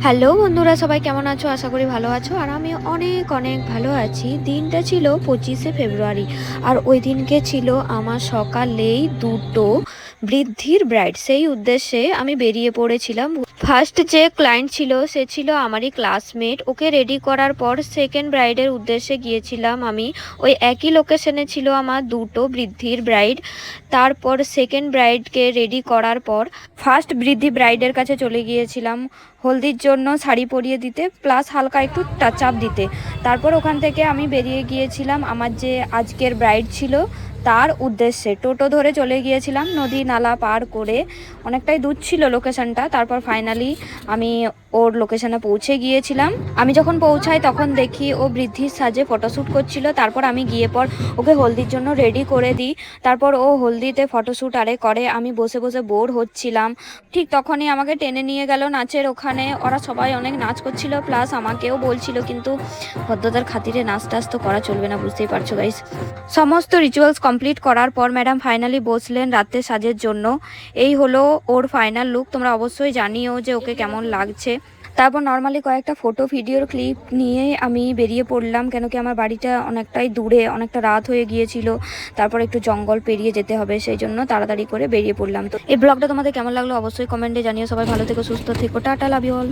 Hello বন্ধুরা, সবাই কেমন আছো? আশা করি ভালো আছো। আর আমি অনেক অনেক ভালো আছি। দিনটা ছিল 25শে ফেব্রুয়ারি, আর ওই দিনকে ছিল আমার সকালেই দুটো বৃদ্ধির ব্রাইড। সেই উদ্দেশ্যে আমি বেরিয়ে পড়েছিলাম। ফার্স্ট যে ক্লায়েন্ট ছিল সে ছিল আমারই ক্লাসমেট। ওকে রেডি করার পর সেকেন্ড ব্রাইডের উদ্দেশ্যে গিয়েছিলাম আমি। ওই একই লোকেশনে ছিল আমার দুটো বৃদ্ধির ব্রাইড। তারপর সেকেন্ড ব্রাইডকে রেডি করার পর ফার্স্ট বৃদ্ধি ব্রাইডের কাছে চলে গিয়েছিলাম হলদির জন্য শাড়ি পরিয়ে দিতে, প্লাস হালকা একটু টাচ আপ দিতে। তারপর ওখান থেকে আমি বেরিয়ে গিয়েছিলাম আমার যে আজকের ব্রাইড ছিল তার উদ্দেশ্যে। টোটো ধরে চলে গিয়েছিলাম নদী নালা পার করে। অনেকটাই দূর ছিল লোকেশনটা। তারপর ফাইনালি আমি ওর লোকেশনে পৌঁছে গিয়েছিলাম। আমি যখন পৌঁছাই তখন দেখি ও বৃদ্ধির সাজে ফটোশ্যুট করছিল। তারপর আমি গিয়ে পর ওকে হলদির জন্য রেডি করে দিই। তারপর ও হলদিতে ফটোশ্যুট করে আমি বসে বসে বোর হচ্ছিলাম। ঠিক তখনই আমাকে টেনে নিয়ে গেল নাচের ওখানে। ওরা সবাই অনেক নাচ করছিল, প্লাস আমাকেও বলছিল, কিন্তু ভদ্রতার খাতিরে নাচ টাচ তো করা চলবে না, বুঝতেই পারছো গাইস। সমস্ত রিচুয়ালস কমপ্লিট করার পর ম্যাডাম ফাইনালি বসলেন রাতে সাজের জন্য। এই হলো ওর ফাইনাল লুক। তোমরা অবশ্যই জানিও যে ওকে কেমন লাগছে। তারপর নর্মালি কয়েকটা ফটো ভিডিওর ক্লিপ নিয়ে আমি বেরিয়ে পড়লাম, কেন কি আমার বাড়িটা অনেকটাই দূরে, অনেকটা রাত হয়ে গিয়েছিল। তারপর একটু জঙ্গল পেরিয়ে যেতে হবে, সেই জন্য তাড়াতাড়ি করে বেরিয়ে পড়লাম। তো এই ব্লগটা তোমাদের কেমন লাগলো অবশ্যই কমেন্টে জানিও। সবাই ভালো থেকো, সুস্থ থেকো, টাটা, লাভ ইউ অল।